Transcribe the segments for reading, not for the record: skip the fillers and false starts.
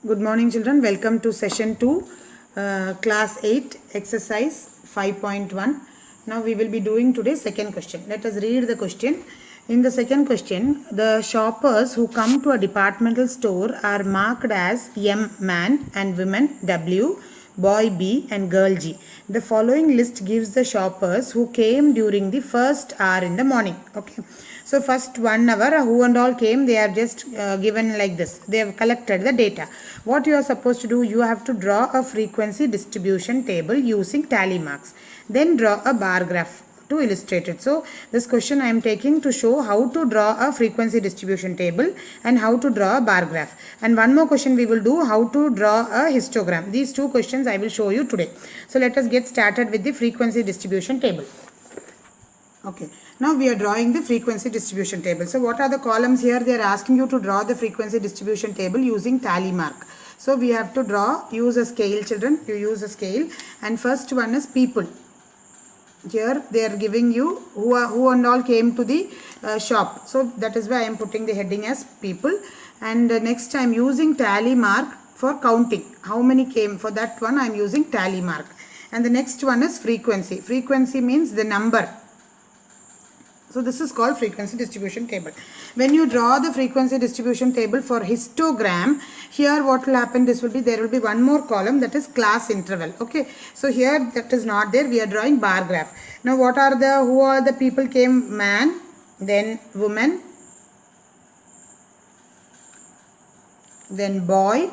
Good morning, children. Welcome to session 2, class 8, exercise 5.1. Now we will be doing today's second question. Let us read the question. In the second question, the shoppers who come to a departmental store are marked as M man and women W, boy B and girl G. The following list gives the shoppers who came during the first hour in the morning. Okay. So first 1 hour who and all came, they are just given like this. They have collected the data. What you are supposed to do, you have to draw a frequency distribution table using tally marks. Then draw a bar graph to illustrate it. So this question I am taking to show how to draw a frequency distribution table and how to draw a bar graph. And one more question we will do, how to draw a histogram. These two questions I will show you today. So let us get started with the frequency distribution table. Okay, now we are drawing the frequency distribution table. So what are the columns here? They are asking you to draw the frequency distribution table using tally mark. So we have to draw, use a scale, children. You use a scale, and first one is people. Here they are giving you who and all came to the shop. So that is why I am putting the heading as people. And next I am using tally mark for counting. How many came? For that one I am using tally mark. And the next one is frequency. Frequency means the number. So this is called frequency distribution table. When you draw the frequency distribution table for histogram, here what will happen, there will be one more column, that is class interval. Okay, so here that is not there, we are drawing bar graph. Now who are the people came? Man, then woman, then boy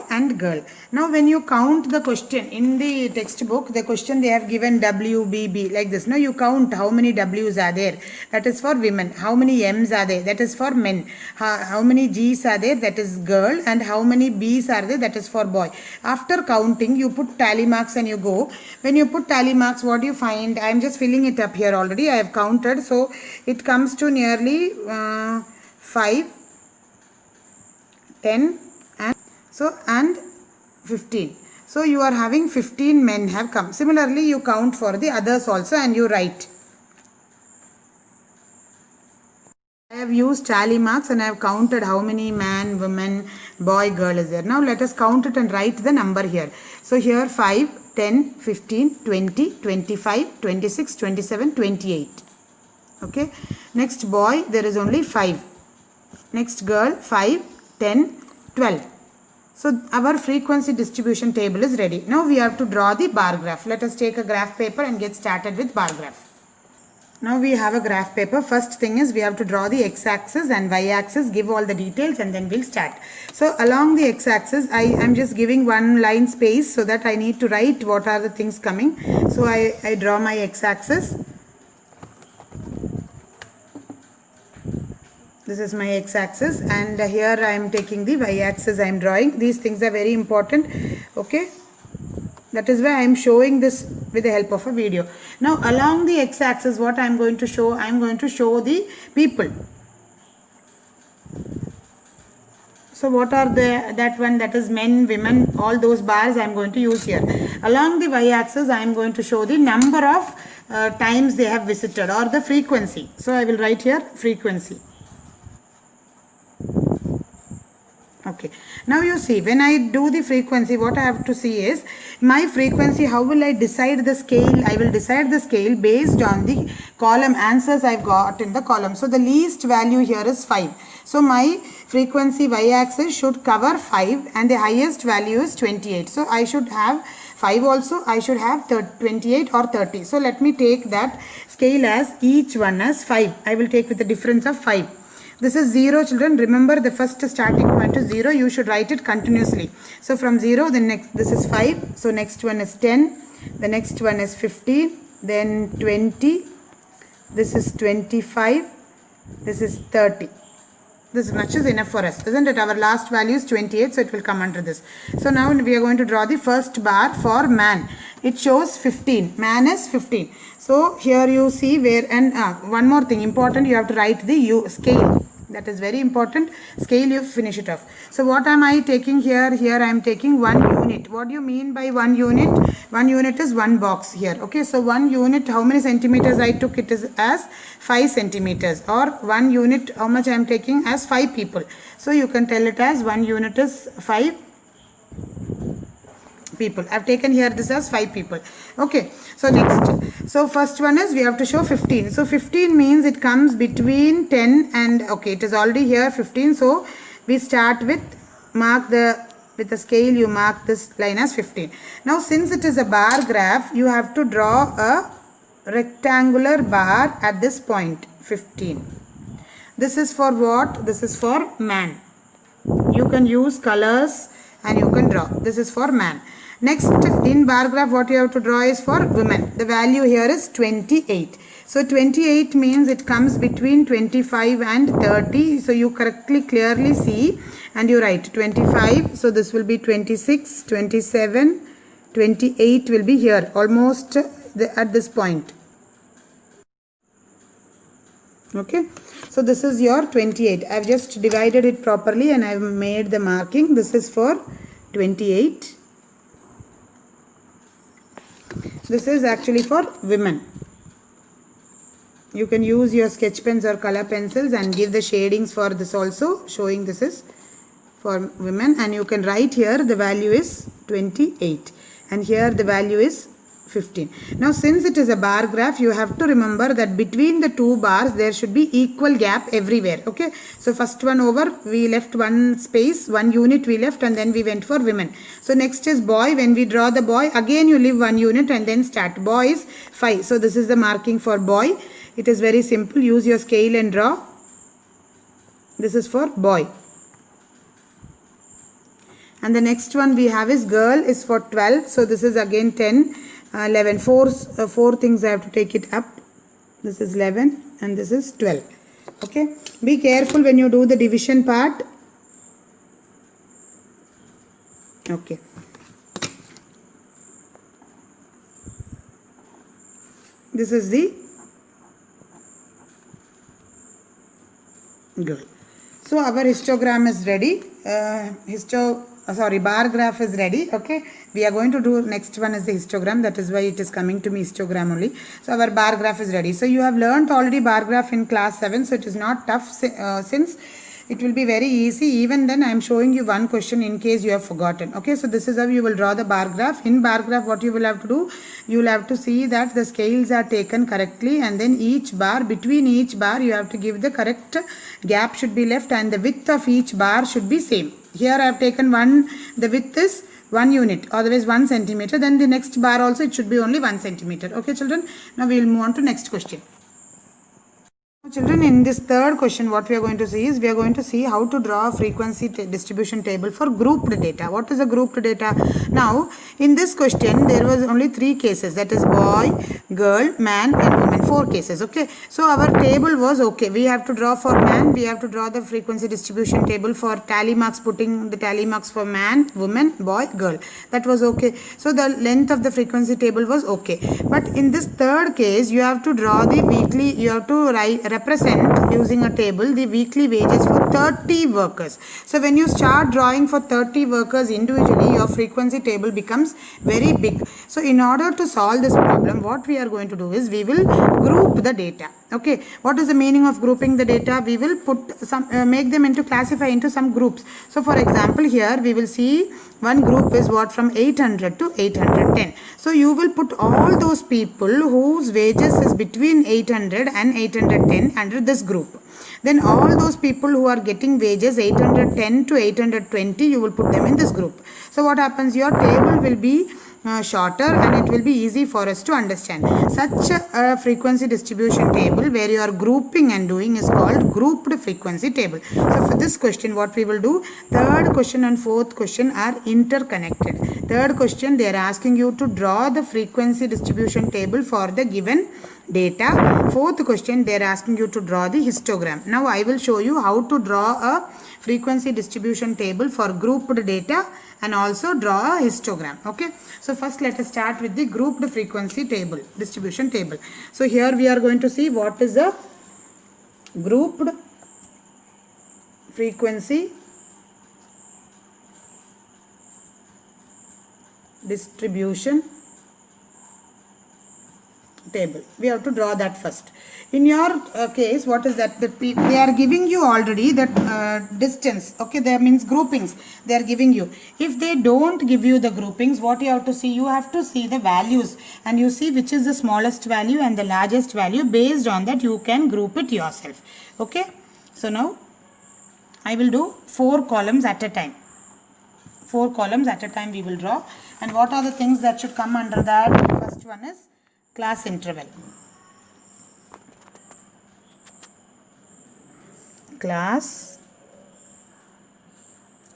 and girl. Now when you count the question in the textbook, the question they have given WBB like this. Now you count how many W's are there, that is for women. How many M's are there, that is for men. How many G's are there, that is girl. And how many B's are there, that is for boy. After counting, you put tally marks and you go. When you put tally marks, what do you find? I am just filling it up here already. I have counted, so it comes to nearly 5, 10 and 15. So you are having 15 men have come. Similarly, you count for the others also and you write. I have used tally marks and I have counted how many man, woman, boy, girl is there. Now let us count it and write the number here. So here 5, 10, 15, 20, 25, 26, 27, 28. Okay. Next boy, there is only 5. Next girl, 5, 10, 12. So our frequency distribution table is ready. Now we have to draw the bar graph. Let us take a graph paper and get started with bar graph. Now we have a graph paper. First thing is we have to draw the x-axis and y-axis, give all the details, and then we'll start. So along the x-axis, I am just giving one line space so that I need to write what are the things coming. So I draw my x-axis. This is my x-axis, and here I am taking the y-axis. I am drawing. These things are very important. Okay, that is why I am showing this with the help of a video. Now along the x-axis, what I am going to show? I am going to show the people. So what are that one, that is men, women, all those bars I am going to use here. Along the y-axis, I am going to show the number of times they have visited, or the frequency. So I will write here frequency. Okay, now you see, when I do the frequency, what I have to see is my frequency. How will I decide the scale? I will decide the scale based on the column answers I've got in the column. So the least value here is 5. So my frequency y-axis should cover 5 and the highest value is 28. So I should have 5 also. I should have 28 or 30. So let me take that scale as each one as 5. I will take with the difference of 5. This is 0, children. Remember, the first starting point is 0. You should write it continuously. So from 0, the next, this is 5. So next one is 10. The next one is 15. Then 20. This is 25. This is 30. This much is enough for us, isn't it? Our last value is 28, so it will come under this. So now we are going to draw the first bar for man. It shows 15. Man is 15. So here you see where, and one more thing important, you have to write the scale. That is very important. Scale, you finish it off. So what am I taking here? Here I am taking 1 unit. What do you mean by 1 unit? 1 unit is 1 box here. Okay, so 1 unit, how many centimeters I took it is as 5 centimeters, or 1 unit, how much I am taking as 5 people. So you can tell it as 1 unit is 5 people. I've taken here this as 5 people. Okay, so next, so first one is we have to show 15. So 15 means it comes between 10 and, okay, it is already here 15. So we start with, mark the, with the scale you mark this line as 15. Now since it is a bar graph, you have to draw a rectangular bar at this point 15. This is for what? This is for man. You can use colors and you can draw. This is for man. Next, in bar graph, what you have to draw is for women. The value here is 28. So 28 means it comes between 25 and 30. So you correctly, clearly see and you write 25. So this will be 26, 27, 28 will be here, almost at this point. Okay, so this is your 28. I've just divided it properly and I've made the marking. This is for 28. This is actually for women. You can use your sketch pens or color pencils and give the shadings for this also, showing this is for women. And you can write here the value is 28 and here the value is 15. Now since it is a bar graph, you have to remember that between the two bars there should be equal gap everywhere. Okay, so first one over, we left one space, 1 unit we left, and then we went for women. So next is boy. When we draw the boy, again you leave 1 unit and then start. Boy is 5. So this is the marking for boy. It is very simple. Use your scale and draw. This is for boy. And the next one we have is girl is for 12. So this is again 10. 11, four things I have to take it up. This is 11 and this is 12. Okay, be careful when you do the division part. Okay, this is the girl. So our histogram is ready. Bar graph is ready. Okay, we are going to do next one is the histogram. That is why it is coming to me histogram only. So our bar graph is ready. So you have learnt already bar graph in class 7. So it is not tough since it will be very easy. Even then I am showing you one question in case you have forgotten. Okay, so this is how you will draw the bar graph. In bar graph, what you will have to do, you will have to see that the scales are taken correctly, and then each bar, between each bar you have to give the correct gap should be left, and the width of each bar should be same. Here I have taken one, the width is 1 unit, otherwise 1 centimeter. Then the next bar also it should be only 1 centimeter. Okay children, now we will move on to next question. Children, in this third question, what we are going to see is we are going to see how to draw a frequency distribution table for grouped data. What is a grouped data? Now, in this question, there was only 3 cases, that is boy, girl, man and woman, 4 cases. Okay, so our table was okay. We have to draw for man, we have to draw the frequency distribution table for tally marks, putting the tally marks for man, woman, boy, girl. That was okay. So the length of the frequency table was okay. But in this third case, you have to draw the weekly, you have to represent using a table the weekly wages for 30 workers. So when you start drawing for 30 workers individually, your frequency table becomes very big. So in order to solve this problem, what we are going to do is we will group the data. Okay, what is the meaning of grouping the data? We will put some make them into classify into some groups. So for example, here we will see one group is what, from 800 to 810. So you will put all those people whose wages is between 800 and 810 under this group. Then all those people who are getting wages 810 to 820, you will put them in this group. So what happens? Your table will be shorter and it will be easy for us to understand. Such a frequency distribution table where you are grouping and doing is called grouped frequency table. So for this question, what we will do, third question and fourth question are interconnected. Third question, they are asking you to draw the frequency distribution table for the given data. Fourth question, they are asking you to draw the histogram. Now I will show you how to draw a frequency distribution table for grouped data and also draw a histogram. Okay, so first let us start with the grouped frequency table, distribution table. So here we are going to see what is a grouped frequency distribution table. We have to draw that first. In your case, what is that? They are giving you already that distance. Okay, that means groupings. They are giving you. If they don't give you the groupings, what you have to see? You have to see the values, and you see which is the smallest value and the largest value. Based on that, you can group it yourself. Okay. So now I will do 4 columns at a time. 4 columns at a time we will draw. And what are the things that should come under that? First one is class interval. Class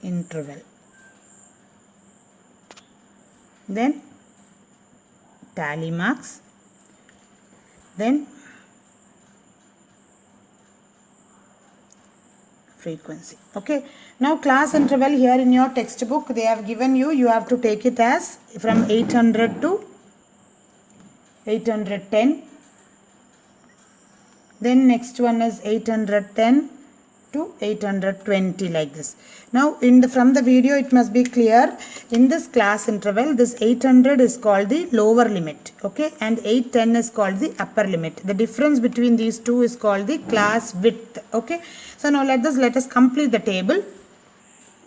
interval. Then tally marks. Then frequency. Okay. Now class interval here in your textbook they have given you. You have to take it as from 800 to 810. Then next one is 810 to 820, like this. Now from the video it must be clear, in this class interval this 800 is called the lower limit, okay, and 810 is called the upper limit. The difference between these two is called the class width. Okay, so now let us complete the table.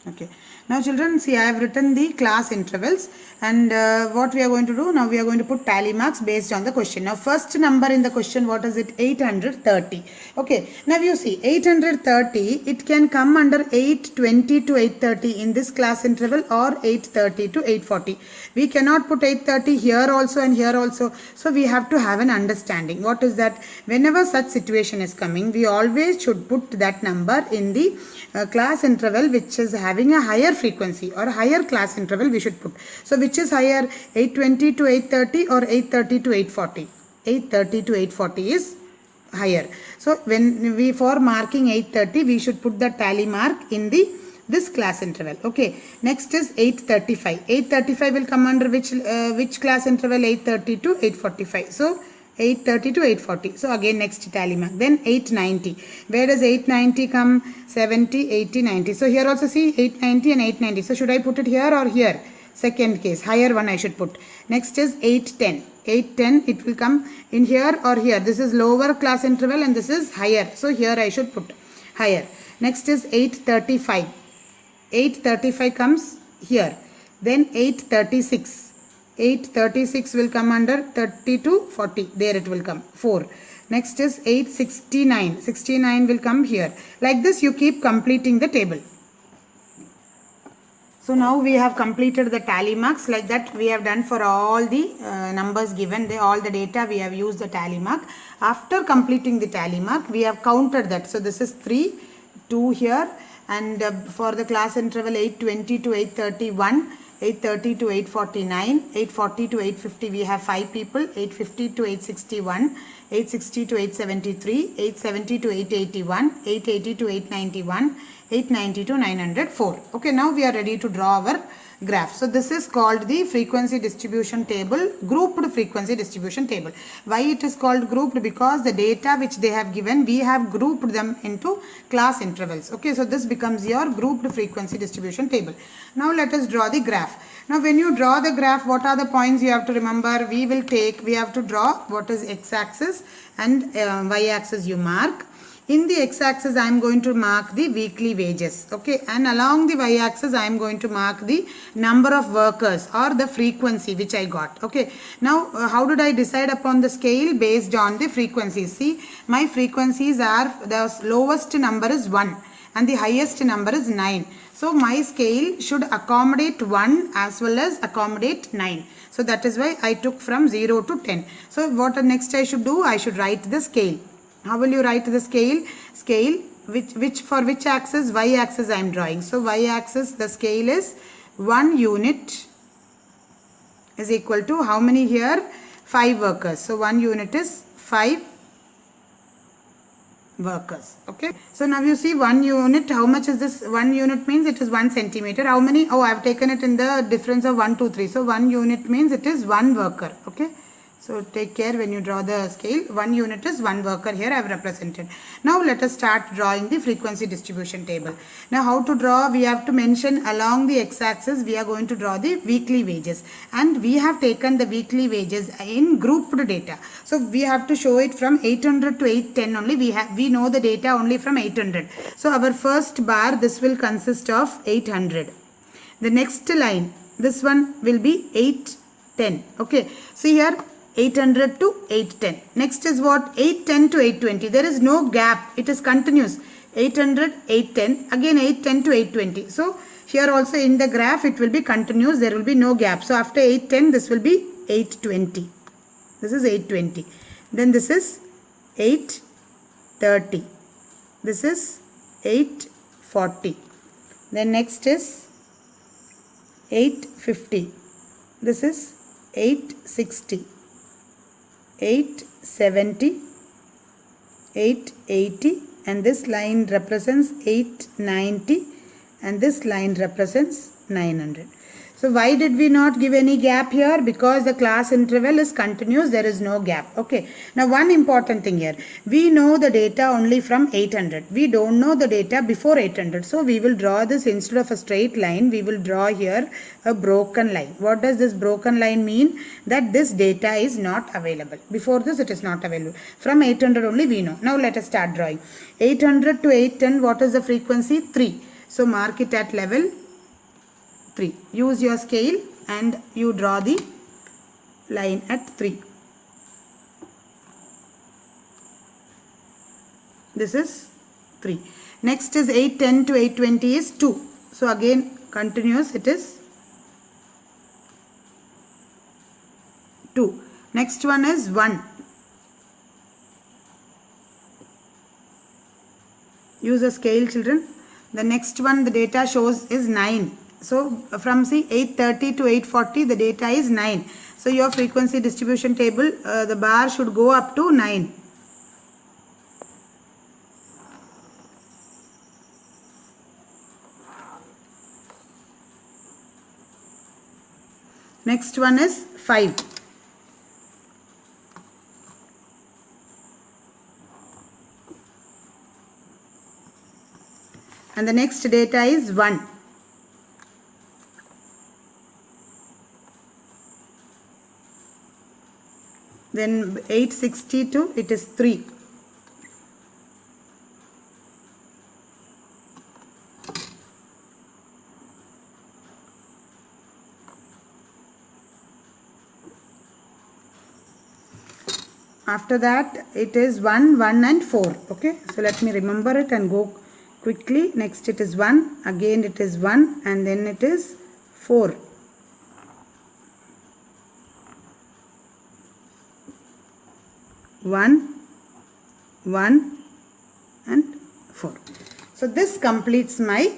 Okay, now children, see, I have written the class intervals, and what we are going to do now, we are going to put tally marks based on the question. Now first number in the question, what is it? 830. Okay, now you see 830, it can come under 820 to 830 in this class interval, or 830 to 840. We cannot put 830 here also and here also. So we have to have an understanding. What is that? Whenever such situation is coming, we always should put that number in the class interval which is having a higher frequency, or higher class interval we should put. So which is higher, 820 to 830 or 830 to 840? 830 to 840 is higher. So when we, for marking 830, we should put the tally mark in this class interval. Okay, next is 835. 835 will come under which class interval? 830 to 845. So 830 to 840. So again next tally mark. Then 890. Where does 890 come? 70, 80, 90. So here also see 890 and 890. So should I put it here or here? Second case, higher one I should put. Next is 810. 810, it will come in here or here. This is lower class interval and this is higher. So here I should put higher. Next is 835. 835 comes here. Then 836. 836 will come under 30 to 40. There it will come. 4. Next is 869. 69 will come here. Like this you keep completing the table. So now we have completed the tally marks. Like that we have done for all the numbers given. All the data we have used the tally mark. After completing the tally mark, we have counted that. So this is 3, 2 here. And for the class interval 820 to 831. 830 to 849, 840 to 850 we have 5 people, 850 to 861, 860 to 873, 870 to 881, 880 to 891, 890 to 904. Okay, now we are ready to draw our graph. So this is called the frequency distribution table, grouped frequency distribution table. Why it is called grouped? Because the data which they have given, we have grouped them into class intervals. Okay, so this becomes your grouped frequency distribution table. Now let us draw the graph. Now when you draw the graph, what are the points you have to remember? We have to draw what is x-axis and y-axis you mark. In the x-axis, I am going to mark the weekly wages. Okay, and along the y-axis, I am going to mark the number of workers or the frequency which I got. Okay, now how did I decide upon the scale? Based on the frequencies. See, my frequencies are, the lowest number is 1 and the highest number is 9. So my scale should accommodate 1 as well as accommodate 9. So that is why I took from 0 to 10. So what next I should do? I should write the scale. How will you write the scale? Scale for which axis? Y axis I am drawing. So y axis, the scale is 1 unit is equal to how many here? 5 workers. So 1 unit is 5 workers. Okay. So now you see 1 unit. How much is this? 1 unit means it is 1 centimeter. How many? Oh, I have taken it in the difference of 1, 2, 3. So 1 unit means it is 1 worker. Okay. So take care when you draw the scale. 1 unit is 1 worker. Here I have represented. Now let us start drawing the frequency distribution table. Now how to draw? We have to mention along the x-axis we are going to draw the weekly wages. And we have taken the weekly wages in grouped data. So we have to show it from 800 to 810 only. We know the data only from 800. So our first bar, this will consist of 800. The next line, this one will be 810. Okay. See here, 800 to 810. Next is what? 810 to 820. There is no gap. It is continuous. 800, 810. Again 810 to 820. So here also in the graph it will be continuous. There will be no gap. So after 810 this will be 820. This is 820. Then this is 830. This is 840. Then next is 850. This is 860. 870, 880, and this line represents 890, and this line represents 900. So why did we not give any gap here? Because the class interval is continuous, there is no gap. Okay. Now one important thing here. We know the data only from 800. We don't know the data before 800. So we will draw this instead of a straight line. We will draw here a broken line. What does this broken line mean? That this data is not available. Before this it is not available. From 800 only we know. Now let us start drawing. 800 to 810, what is the frequency? 3. So mark it at level 3. Use your scale and you draw the line at 3. This is 3. Next is 810 to 820 is 2. So again continuous, it is 2. Next one is 1. Use a scale, children. The next one the data shows is 9. So from 830 to 840 the data is 9. So your frequency distribution table, the bar should go up to 9. Next one is 5. And the next data is 1. Then 862, it is 3. After that it is 1, 1 and 4. Okay. So let me remember it and go quickly. Next it is 1. Again it is 1 and then it is 4. 1, 1 and 4. So this completes my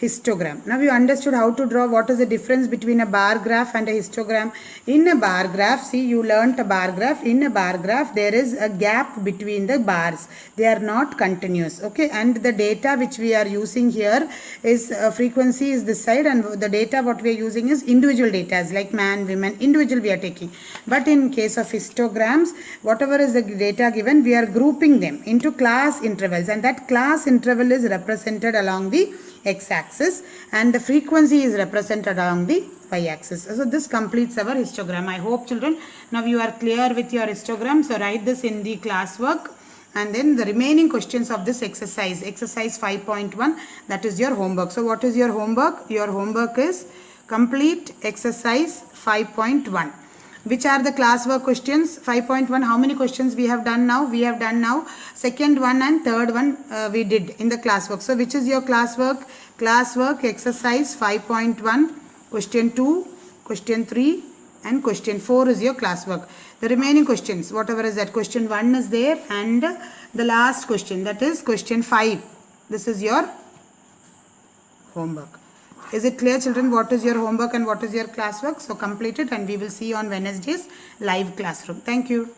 histogram. Now you understood how to draw. What is the difference between a bar graph and a histogram? In a bar graph, see, you learnt a bar graph. In a bar graph there is a gap between the bars. They are not continuous. Okay, and the data which we are using here is frequency is this side, and the data what we are using is individual data, as like man, women, individual we are taking. But in case of histograms, whatever is the data given, we are grouping them into class intervals, and that class interval is represented along the x-axis and the frequency is represented along the y-axis. So this completes our histogram. I hope, children, now you are clear with your histogram. So write this in the classwork, and then the remaining questions of this exercise 5.1, that is your homework. So what is your homework? Your homework is complete exercise 5.1. Which are the classwork questions? 5.1, how many questions we have done now? We have done now second one and third one we did in the classwork. So which is your classwork? Classwork exercise 5.1, question 2, question 3 and question 4 is your classwork. The remaining questions, whatever is that, question 1 is there, and the last question, that is question 5. This is your homework. Is it clear, children, what is your homework and what is your classwork? So complete it, and we will see you on Wednesday's live classroom. Thank you.